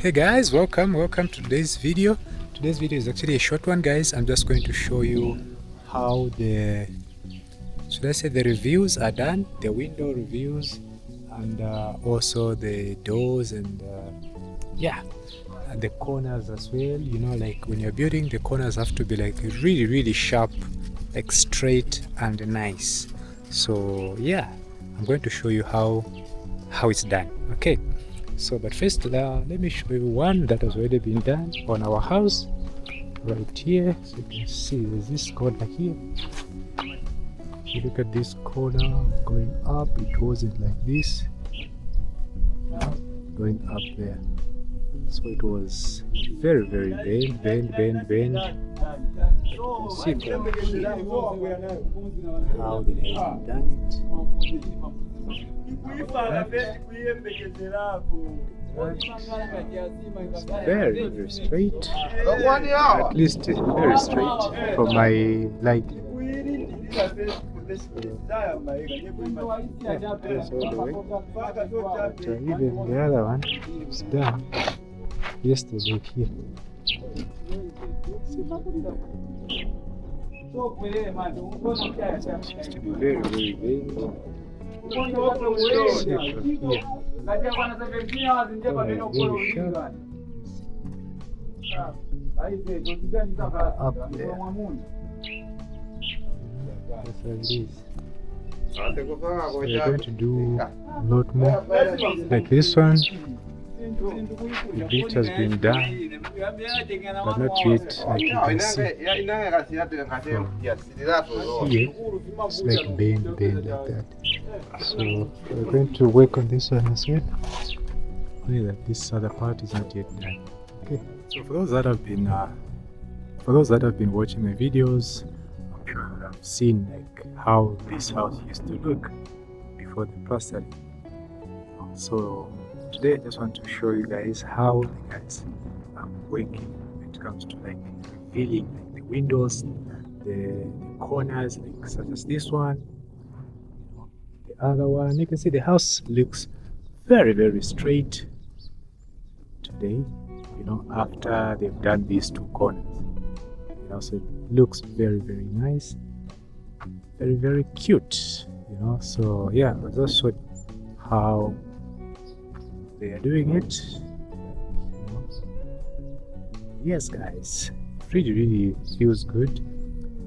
Hey guys, welcome to today's video. Today's video is actually a short one, guys. I'm just going to show you how the reviews are done, the window reviews, and also the doors and and the corners as well. You know, like when you're building, the corners have to be like really sharp, like straight and nice. So yeah, I'm going to show you how it's done. Okay. So, but first, let me show you one that has already been done on our house right here. So you can see there's this corner here. If you look at this corner going up, it wasn't like this, going up there. So it was very bend. You can see from here how the guys have done it. It's very straight, at least very straight for my liking. Even the other one is done yesterday here. It's very big. Up there. That's how it is. So we're going to do a lot more like this one. The bit has been done, but not yet. Like you can see from here, it's like bend like that. So we're going to work on this one as well. Only that this other part is not yet done. Okay. So for those that have been watching my videos, I'm sure you have seen like how this house used to look before the plastering. So today I just want to show you guys how the guys are working when it comes to like revealing like the windows, the corners, like such as this one, the other one. You can see the house looks very straight today, you know, after they've done these two corners. You know, so it looks very nice, very cute, you know. So yeah, I'll just show how they are doing it. Yes guys, it really feels good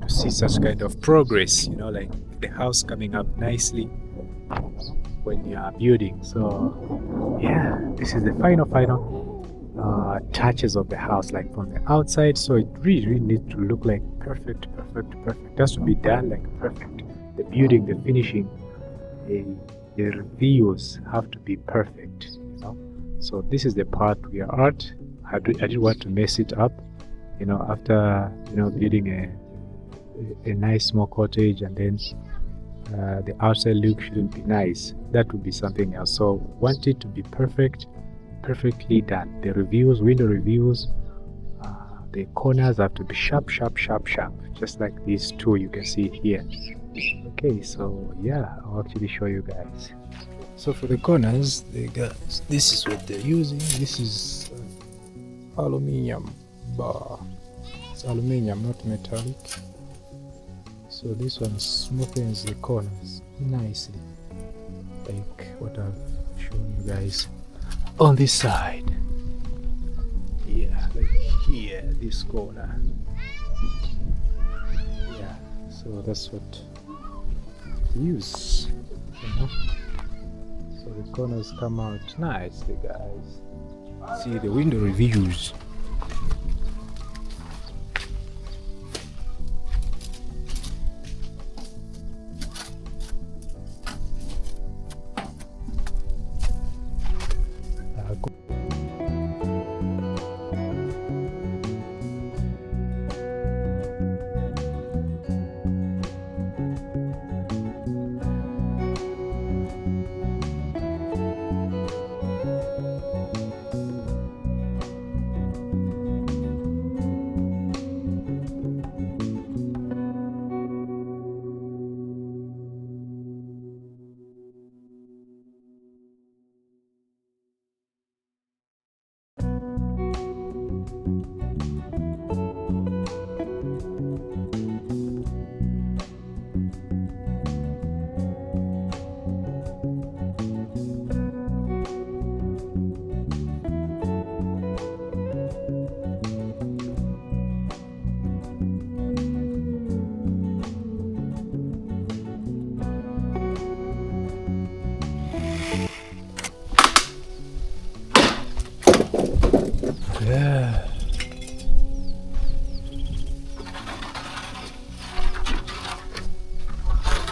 to see such kind of progress, you know, like the house coming up nicely when you are building. So yeah, this is the final touches of the house, like from the outside. So it really needs to look like perfect. It has to be done like perfect. The building, the finishing, the reviews have to be perfect. So this is the part we are at. I didn't want to mess it up, you know, after, you know, building a nice small cottage and then the outside look shouldn't be nice. That would be something else. So want it to be perfectly done. The reviews, window reviews, the corners have to be sharp, just like these two you can see here. Okay, so yeah, I'll actually show you guys. So for the corners, this is what they're using. This is aluminium bar. It's aluminium, not metallic. So this one smoothens the corners nicely, like what I've shown you guys on this side. Yeah, like here, this corner. Yeah, so that's what we use, you know. So the corners come out nicely, guys. See the window reviews. Yeah.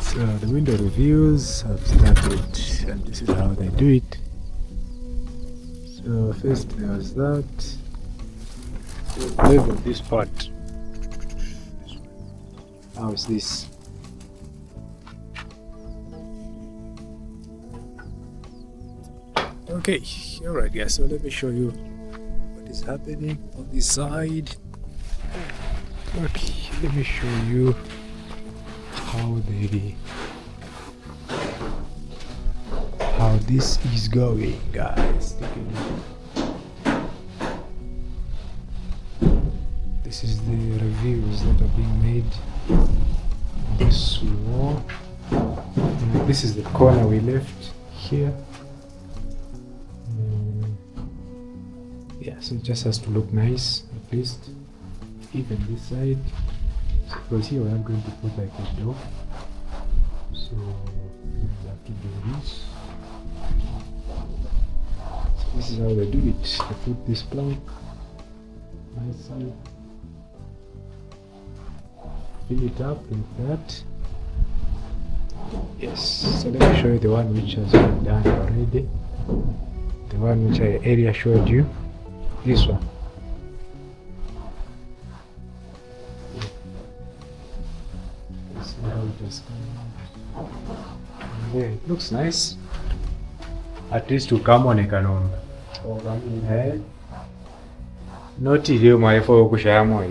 So the window reviews have started, and this is how they do it. So first there was that. Level this part. How is this? Okay, alright guys, so let me show you what is happening on this side. Okay, let me show you how this is going, guys. Take a look. This is the reviews that are being made on this wall. And this is the corner we left here. Yeah, so it just has to look nice, at least. Even this side. So because here we are going to put like a door. So we have to do this. So this is how they do it. They put this plank nicely. Fill it up like that. Yes, so let me show you the one which has been done already. The one which I earlier showed you. This one. This is how it has come out. Yeah, it looks nice. At least to come on a canon. Not here, my for Kushamo.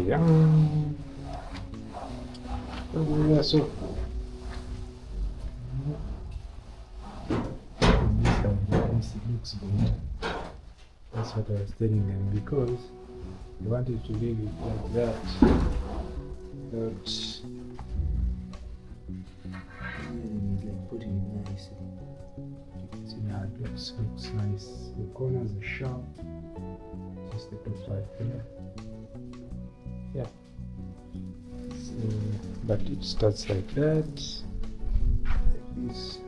So this looks good. That's what I was telling them, because you wanted to leave it like that. But put it nicely. See now it looks nice. The corners are sharp. Just the top right there. Yeah. So, but it starts like that. Like this.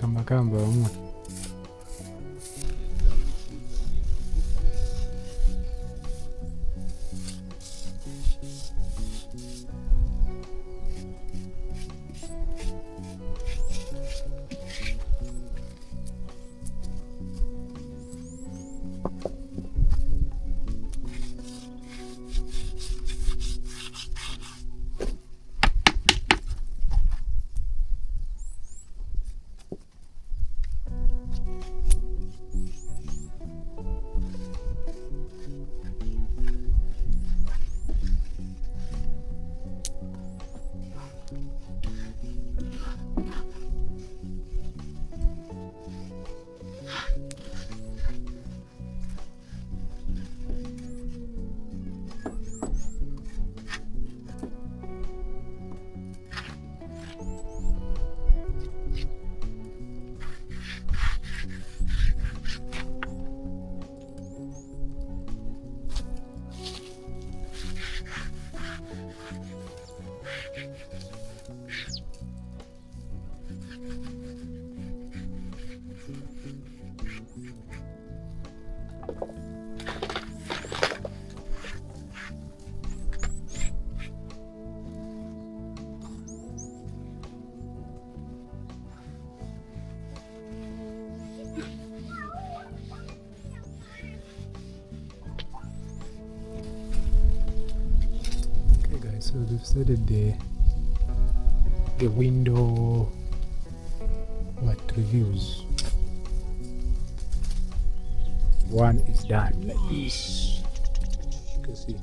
Makamba wamu. we've started the window reviews. One is done like this. You can see.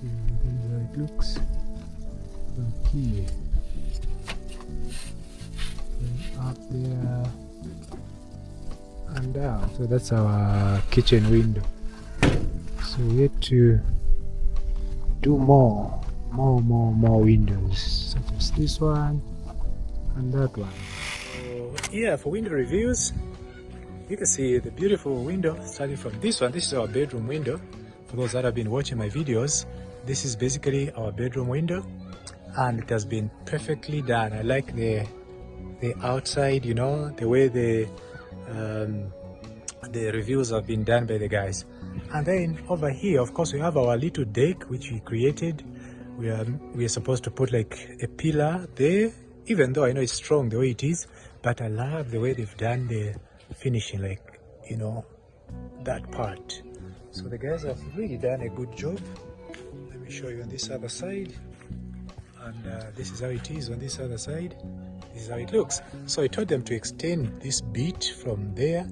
This is how it looks. Okay. Up there and down. So that's our kitchen window. So we have to do more windows, such as this one and that one. So yeah, for window reviews, you can see the beautiful window starting from this one. This is our bedroom window. For those that have been watching my videos, this is basically our bedroom window, and it has been perfectly done. I like the outside, you know, the way the reviews have been done by the guys. And then over here, of course, we have our little deck which we created. We are supposed to put like a pillar there, even though I know it's strong the way it is, but I love the way they've done the finishing, like, you know, that part. So the guys have really done a good job. Let me show you on this other side, and this is how it is on this other side. This is how it looks. So I told them to extend this bit from there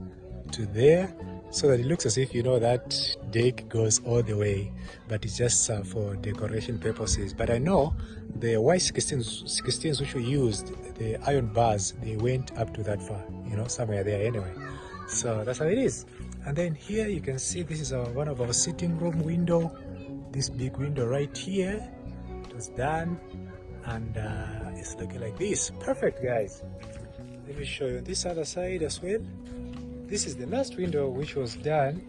to there, so that it looks as if, you know, that deck goes all the way, but it's just for decoration purposes. But I know the Y16s which we used, the iron bars, they went up to that far, you know, somewhere there anyway. So that's how it is. And then here you can see this is one of our sitting room window. This big window right here, it was done, and it's looking like this. Perfect, guys. Let me show you this other side as well. This is the last window which was done,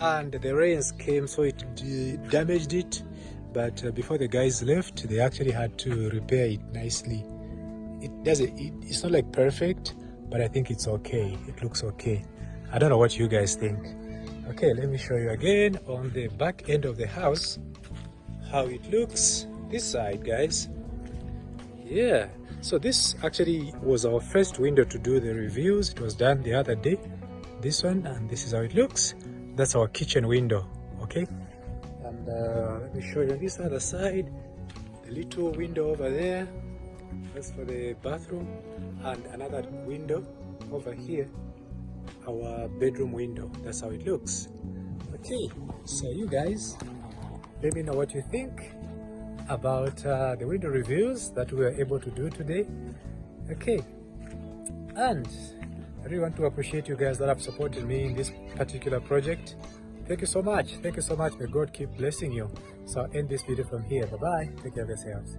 and the rains came, so it damaged it. But before the guys left, they actually had to repair it nicely. It's not like perfect, but I think it's okay. It looks okay. I don't know what you guys think. Okay, let me show you again on the back end of the house how it looks. This side, guys. Yeah. So this actually was our first window to do the reviews. It was done the other day, this one, and this is how it looks. That's our kitchen window, okay? And let me show you this other side, the little window over there, that's for the bathroom, and another window over here, our bedroom window. That's how it looks. Okay, so you guys, let me know what you think about the window reviews that we were able to do today. Okay, and I really want to appreciate you guys that have supported me in this particular project. Thank you so much. Thank you so much. May God keep blessing you. So I'll end this video from here. Bye bye. Take care of yourselves.